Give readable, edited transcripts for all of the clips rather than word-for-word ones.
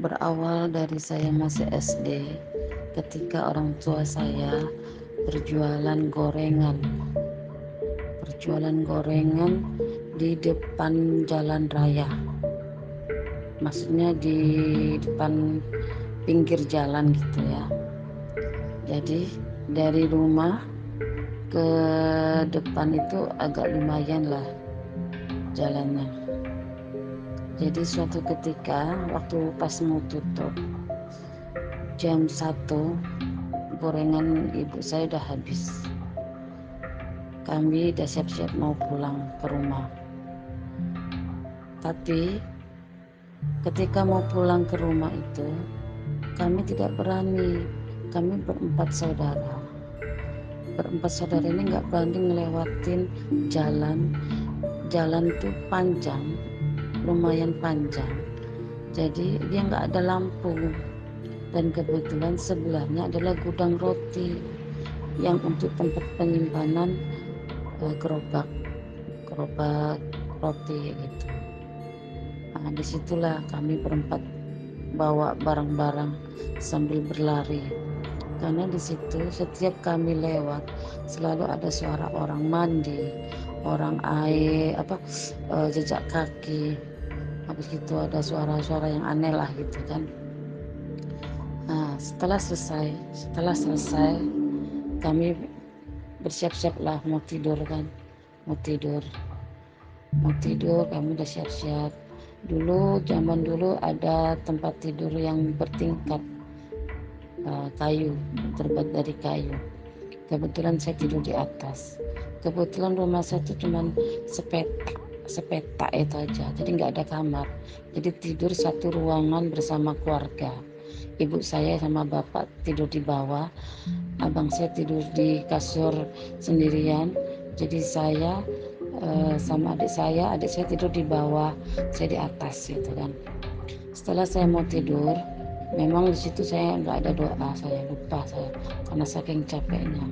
Berawal dari saya masih SD, ketika orang tua saya berjualan gorengan di depan jalan raya, maksudnya di depan pinggir jalan gitu ya. Jadi dari rumah ke depan itu agak lumayan lah jalannya. Jadi suatu ketika waktu pas mau tutup jam 1, gorengan ibu saya udah habis. Kami udah siap-siap mau pulang ke rumah. Tapi ketika mau pulang ke rumah itu kami tidak berani. Kami berempat saudara ini nggak berani ngelewatin jalan tuh panjang, lumayan panjang. Jadi dia nggak ada lampu, dan kebetulan sebelahnya adalah gudang roti yang untuk tempat penyimpanan gerobak roti gitu. Nah, disitulah kami berempat bawa barang-barang sambil berlari, karena di situ setiap kami lewat selalu ada suara orang mandi, orang air jejak kaki, habis itu ada suara-suara yang aneh lah gitu kan. Nah, setelah selesai kami bersiap-siap lah mau tidur kan, mau tidur kami udah siap-siap. Zaman dulu ada tempat tidur yang bertingkat, kayu, terbuat dari kayu. Kebetulan saya tidur di atas. Kebetulan rumah saya itu cuma sepetak itu aja, jadi nggak ada kamar. Jadi tidur satu ruangan bersama keluarga. Ibu saya sama bapak tidur di bawah, abang saya tidur di kasur sendirian. Jadi saya sama adik saya tidur di bawah, saya di atas gitu kan. Setelah saya mau tidur, memang di situ saya nggak ada doa, saya lupa karena saking capeknya.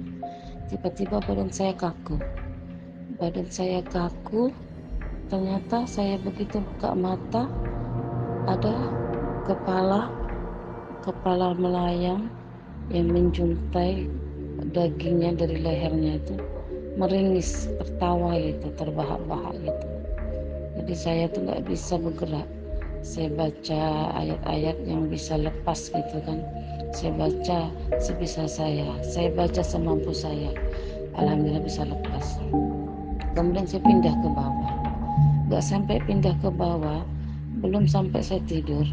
Tiba-tiba badan saya kaku. Ternyata saya begitu buka mata, ada kepala melayang yang menjuntai dagingnya dari lehernya itu, meringis, tertawa gitu, terbahak-bahak gitu. Jadi saya tuh nggak bisa bergerak. Saya baca ayat-ayat yang bisa lepas gitu kan. Saya baca sebisa saya baca semampu saya. Alhamdulillah bisa lepas. Kemudian saya pindah ke bawah. Gak sampai pindah ke bawah, belum sampai saya tidur,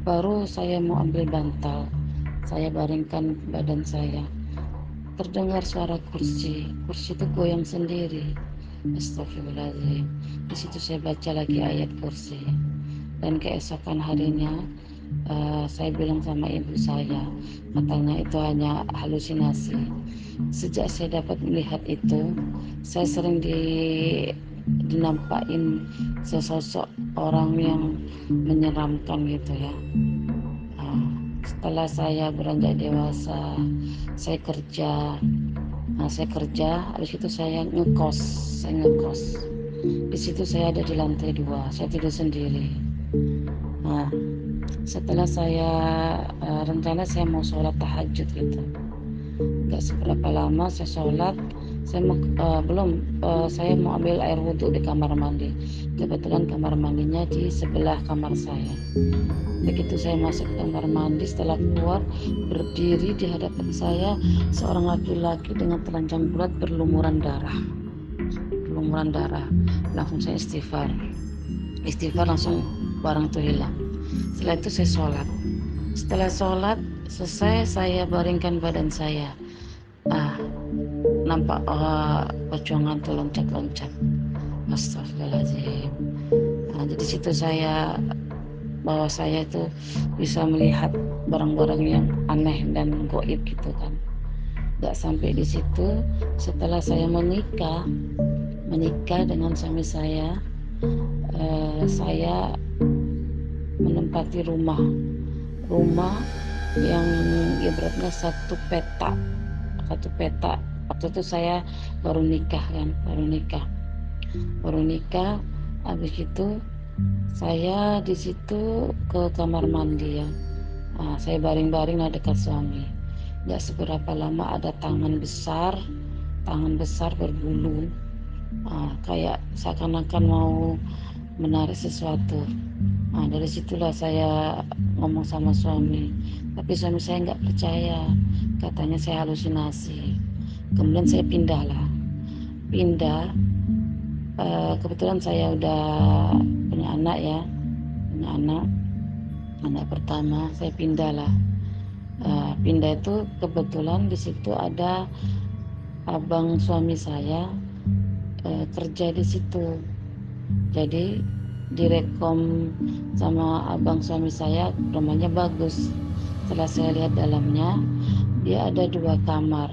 baru saya mau ambil bantal. Saya baringkan badan saya. Terdengar suara kursi itu goyang sendiri. Astagfirullahaladzim. Di situ saya baca lagi ayat kursi. Dan keesokan harinya saya bilang sama ibu saya, katanya itu hanya halusinasi. Sejak saya dapat melihat itu, saya sering dinampakin sesosok orang yang menyeramkan gitu ya. Setelah saya beranjak dewasa, saya kerja. Habis itu saya ngekos. Di situ saya ada di lantai 2, saya tidur sendiri. Nah, setelah saya rencana saya mau sholat tahajud gitu. Gak seberapa lama saya sholat, saya mau ambil air wudhu di kamar mandi. Kebetulan kamar mandinya di sebelah kamar saya. Begitu saya masuk ke kamar mandi, setelah keluar, berdiri di hadapan saya seorang laki-laki dengan telanjang bulat berlumuran darah. Langsung saya istighfar langsung barang itu hilang. Setelah itu saya sholat. Setelah sholat selesai, saya baringkan badan saya. Nampak pocongan tuh loncat-loncat. Astagfirullahaladzim. Jadi situ bahwa saya itu bisa melihat barang-barang yang aneh dan goib gitu kan. Gak sampai di situ, setelah saya menikah dengan suami saya menempati rumah yang ibaratnya satu petak. Waktu itu saya baru nikah. Habis itu Saya di situ ke kamar mandi ya. Saya baring-baring lah dekat suami. Gak seberapa lama ada tangan besar berbulu. Kayak seakan-akan mau menarik sesuatu. Dari situlah saya ngomong sama suami. Tapi suami saya nggak percaya. Katanya saya halusinasi. Kemudian saya pindah. Kebetulan saya udah punya anak ya, punya anak pertama. Saya pindah lah. Pindah itu kebetulan di situ ada abang suami saya kerja di situ. Jadi direkom sama abang suami saya, rumahnya bagus. Setelah saya lihat dalamnya, dia ada 2 kamar,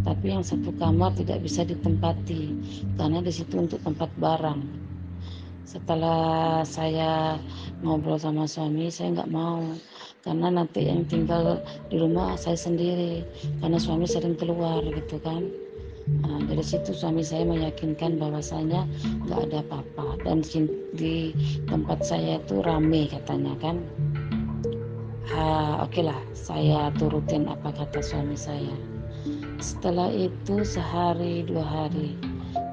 tapi yang satu kamar tidak bisa ditempati karena di situ untuk tempat barang. Setelah saya ngobrol sama suami, saya nggak mau karena nanti yang tinggal di rumah saya sendiri, karena suami sering keluar gitu kan. Dari situ suami saya meyakinkan bahwasanya nggak ada apa-apa dan di tempat saya itu rame katanya kan. Oke lah, saya turutin apa kata suami saya. Setelah itu sehari 2 hari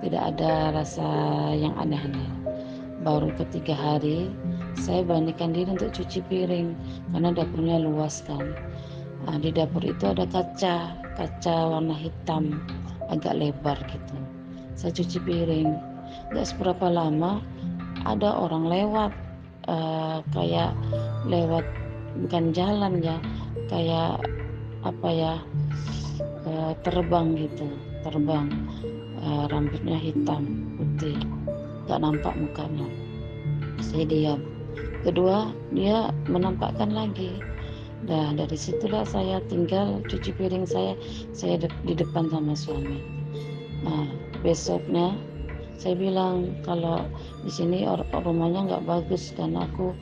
tidak ada rasa yang aneh-aneh. Baru ketiga hari saya beranikan diri untuk cuci piring karena dapurnya luas kan. Di dapur itu ada kaca warna hitam agak lebar gitu. Saya cuci piring, gak seberapa lama ada orang lewat, kayak lewat, bukan jalan ya, kayak apa ya, terbang gitu, rambutnya hitam putih, gak nampak mukanya. Saya diam. Kedua, dia menampakkan lagi. Dari situlah saya tinggal cuci piring saya di depan sama suami. Besoknya saya bilang kalau di sini rumahnya nggak bagus karena aku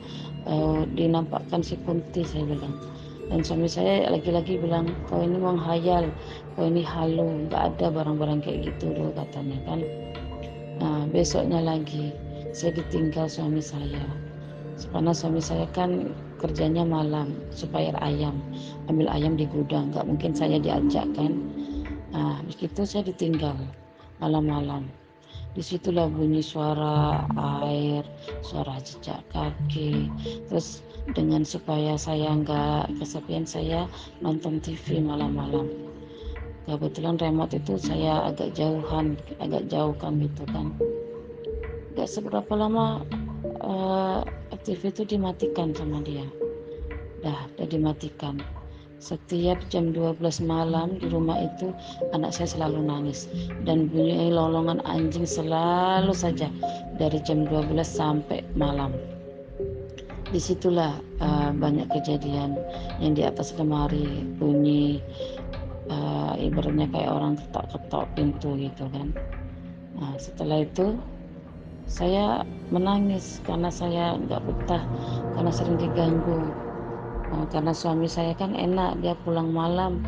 dinampakkan si Kunti, saya bilang. Dan suami saya lagi-lagi bilang, kau ini menghayal, kau ini halu, nggak ada barang-barang kayak gitu dulu katanya kan. Besoknya lagi saya ditinggal suami saya. Karena suami saya kan kerjanya malam supaya ambil ayam di gudang, nggak mungkin saya diajak kan. Begitu saya ditinggal malam-malam. Disitulah bunyi suara air, suara jejak kaki. Terus dengan supaya saya nggak kesepian, saya nonton TV malam-malam. Kebetulan remote itu saya agak jauhkan gitu kan. Gak seberapa lama TV itu dimatikan sama dia. Udah dimatikan. Setiap jam 12 malam di rumah itu anak saya selalu nangis dan bunyi lolongan anjing selalu saja dari jam 12 sampai malam. Disitulah banyak kejadian yang di atas lemari bunyi, ibaratnya kayak orang ketok-ketok pintu gitu kan. Setelah itu saya menangis karena saya nggak betah, karena sering diganggu. Karena suami saya kan enak, dia pulang malam,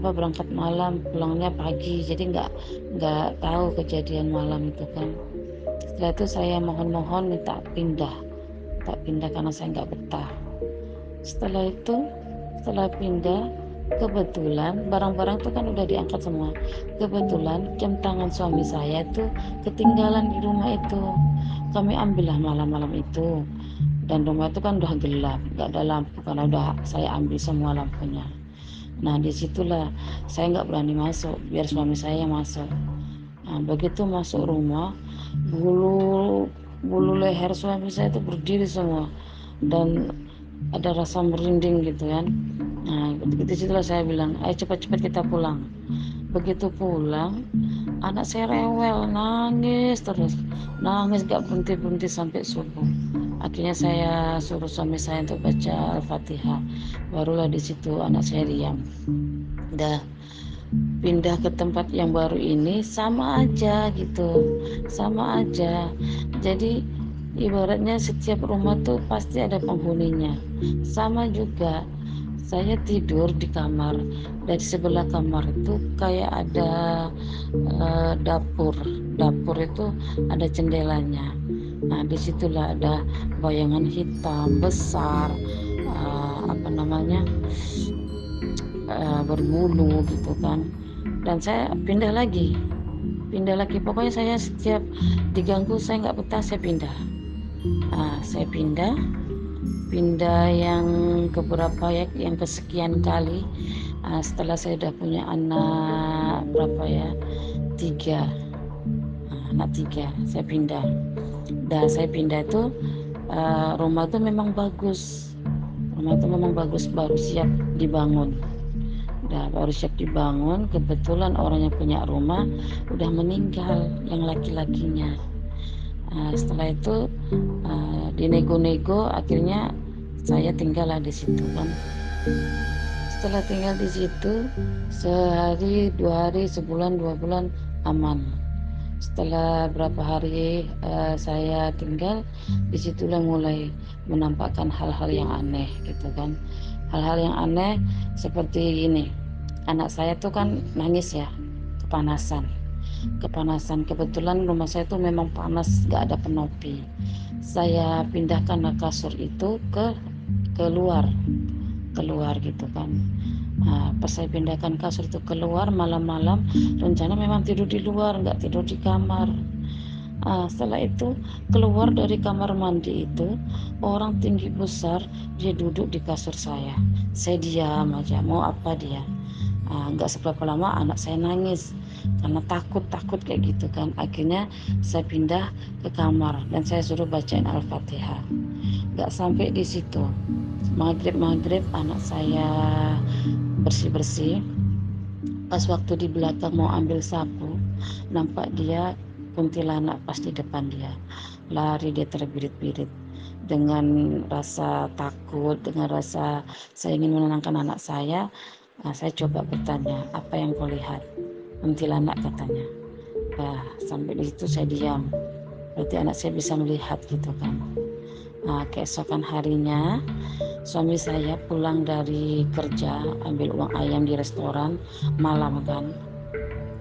berangkat malam, pulangnya pagi, jadi nggak tahu kejadian malam itu kan. Setelah itu saya mohon minta pindah karena saya nggak betah. Setelah pindah, kebetulan barang-barang itu kan udah diangkat semua. Kebetulan jam tangan suami saya tuh ketinggalan di rumah itu. Kami ambillah malam-malam itu, dan rumah itu kan udah gelap, nggak ada lampu karena udah saya ambil semua lampunya. Disitulah saya nggak berani masuk, biar suami saya yang masuk. Begitu masuk rumah, bulu bulu leher suami saya itu berdiri semua dan ada rasa merinding gitu kan. Disitulah saya bilang, ayo cepat-cepat kita pulang. Begitu pulang, anak saya rewel, nangis terus, nangis gak berhenti sampai subuh. Akhirnya saya suruh suami saya untuk baca Al-Fatihah. Barulah di situ anak saya diam. Udah pindah ke tempat yang baru ini sama aja gitu, sama aja. Jadi ibaratnya setiap rumah tuh pasti ada penghuninya. Sama juga saya tidur di kamar, dari sebelah kamar itu kayak ada dapur itu ada jendelanya. Nah, disitulah ada bayangan hitam besar, berbulu gitu kan. Dan saya pindah lagi. Pokoknya saya setiap diganggu saya nggak betah, saya pindah. Saya pindah yang keberapa ya, yang kesekian kali. Setelah saya udah punya anak berapa ya, 3, anak 3, saya pindah. Dan saya pindah itu rumah itu memang bagus. Rumah itu memang bagus, baru siap dibangun. Baru siap dibangun, kebetulan orang yang punya rumah udah meninggal, yang laki-lakinya. Setelah itu dinego-nego, akhirnya saya tinggallah di situ kan. Setelah tinggal di situ sehari, 2 hari, sebulan, 2 bulan aman. Setelah berapa hari saya tinggal, disitulah mulai menampakkan hal-hal yang aneh gitu kan. Hal-hal yang aneh seperti ini. Anak saya tuh kan nangis ya, kepanasan. Kebetulan rumah saya tuh memang panas, gak ada penopi. Saya pindahkan kasur itu ke keluar gitu kan. Pas saya pindahkan kasur itu keluar malam-malam, rencana memang tidur di luar, nggak tidur di kamar. Setelah itu keluar dari kamar mandi itu orang tinggi besar, dia duduk di kasur saya diam aja, mau apa dia. Nggak seberapa lama anak saya nangis karena takut kayak gitu kan. Akhirnya saya pindah ke kamar dan saya suruh bacain Al-Fatihah. Nggak sampai di situ, maghrib anak saya bersih-bersih. Pas waktu di belakang mau ambil sapu, nampak dia kuntilanak pas di depan dia. Lari dia terbirit-birit dengan rasa takut, dengan rasa saya ingin menenangkan anak saya. Saya coba bertanya, apa yang kau lihat? Kuntilanak katanya. Sampai di situ saya diam. Berarti anak saya bisa melihat gitu kan. Keesokan harinya suami saya pulang dari kerja, ambil uang ayam di restoran malam kan.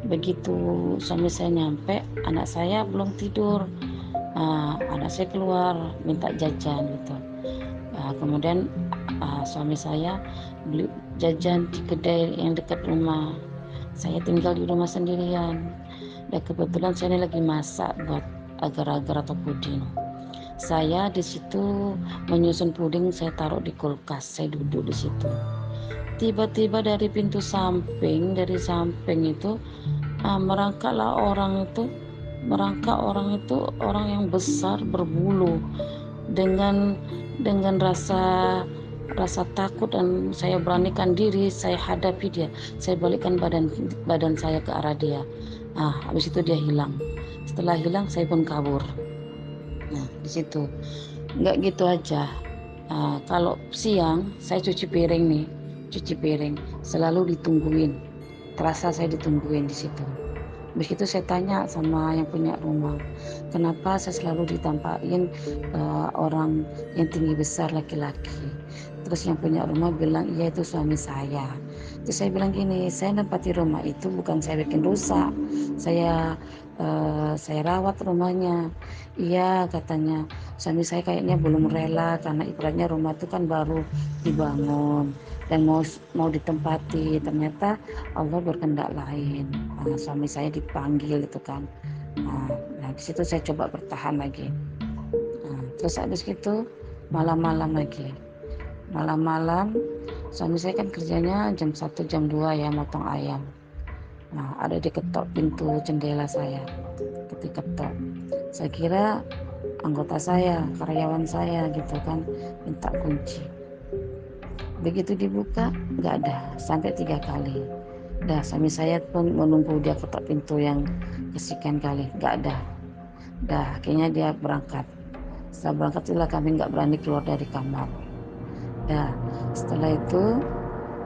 Begitu suami saya nyampe, anak saya belum tidur. Anak saya keluar minta jajan gitu. Kemudian suami saya beli jajan di kedai yang dekat rumah. Saya tinggal di rumah sendirian. Dan kebetulan saya ini lagi masak buat agar-agar atau puding. Saya di situ menyusun puding, saya taruh di kulkas, saya duduk di situ. Tiba-tiba dari pintu samping, itu merangkaklah orang itu, orang yang besar berbulu dengan rasa takut, dan saya beranikan diri, saya hadapi dia, saya balikkan badan saya ke arah dia. Habis itu dia hilang. Setelah hilang saya pun kabur. Nah, di situ nggak gitu aja. Kalau siang saya cuci piring selalu ditungguin. Terasa saya ditungguin di situ. Begitu saya tanya sama yang punya rumah, kenapa saya selalu ditampakin orang yang tinggi besar laki-laki. Terus yang punya rumah bilang, iya itu suami saya. Terus saya bilang gini, saya nempati rumah itu bukan saya bikin rusak, saya rawat rumahnya. Iya katanya, suami saya kayaknya belum rela karena ibaratnya rumah itu kan baru dibangun dan mau ditempati. Ternyata Allah berkehendak lain. Suami saya dipanggil itu kan. Nah di situ saya coba bertahan lagi. Terus habis itu malam-malam suami saya kan kerjanya jam 1 jam 2 ya, motong ayam. Ada diketok pintu jendela saya, ketok. Saya kira anggota saya, karyawan saya gitu kan, minta kunci. Begitu dibuka nggak ada, sampai 3 kali. Suami saya pun menunggu dia ketok pintu yang kesekian kali, nggak ada. Akhirnya dia berangkat. Setelah berangkat itulah kami nggak berani keluar dari kamar. Setelah itu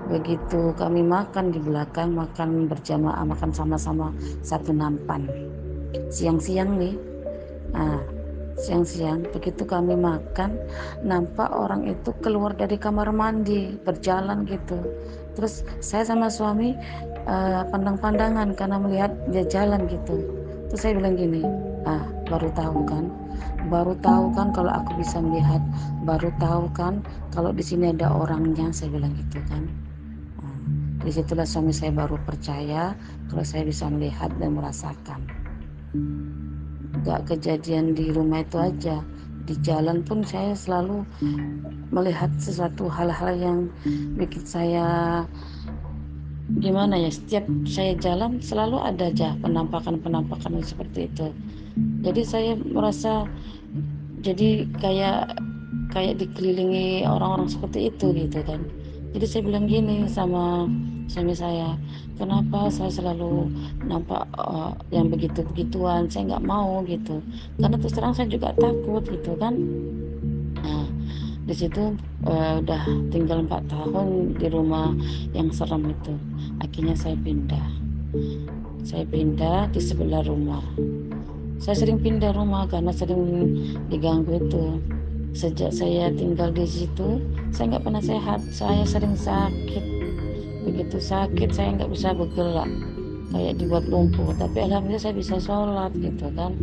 begitu kami makan di belakang, makan berjamaah, makan sama-sama satu nampan. Siang-siang begitu kami makan, nampak orang itu keluar dari kamar mandi, berjalan gitu. Terus saya sama suami pandang-pandangan karena melihat dia jalan gitu. Terus saya bilang gini, baru tahu kan baru tahu kan kalau aku bisa melihat, baru tahu kan kalau di sini ada orangnya, saya bilang gitu kan. Nah, disitulah suami saya baru percaya kalau saya bisa melihat dan merasakan. Gak kejadian di rumah itu aja, di jalan pun saya selalu melihat sesuatu hal-hal yang bikin saya gimana ya, setiap saya jalan selalu ada aja penampakan-penampakan seperti itu. Jadi saya merasa jadi kayak kayak dikelilingi orang-orang seperti itu gitu kan. Jadi saya bilang gini sama suami saya, kenapa saya selalu nampak yang begitu-begituan, saya nggak mau gitu. Karena terus terang saya juga takut gitu kan. Nah, di situ udah tinggal 4 tahun di rumah yang serem itu. Akhirnya saya pindah. Saya pindah di sebelah rumah. Saya sering pindah rumah karena sering diganggu itu. Sejak saya tinggal di situ, saya nggak pernah sehat. Saya sering sakit. Begitu sakit, saya nggak bisa bergerak. Kayak dibuat lumpuh. Tapi alhamdulillah saya bisa sholat gitu kan.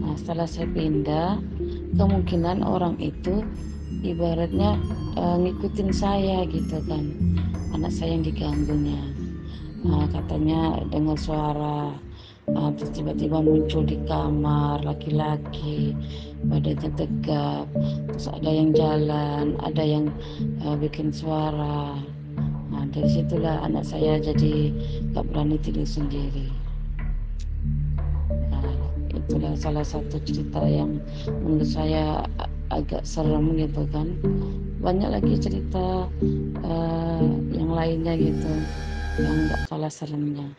Nah, setelah saya pindah, kemungkinan orang itu ibaratnya ngikutin saya gitu kan. Anak saya yang diganggunya. Katanya dengar suara, terus tiba-tiba muncul di kamar laki-laki, badannya tegap, terus ada yang jalan, ada yang bikin suara. Nah, dari situlah anak saya jadi gak berani tidur sendiri. Nah, itulah salah satu cerita yang menurut saya agak serem gitu kan. Banyak lagi cerita yang lainnya gitu yang gak kalah seremnya.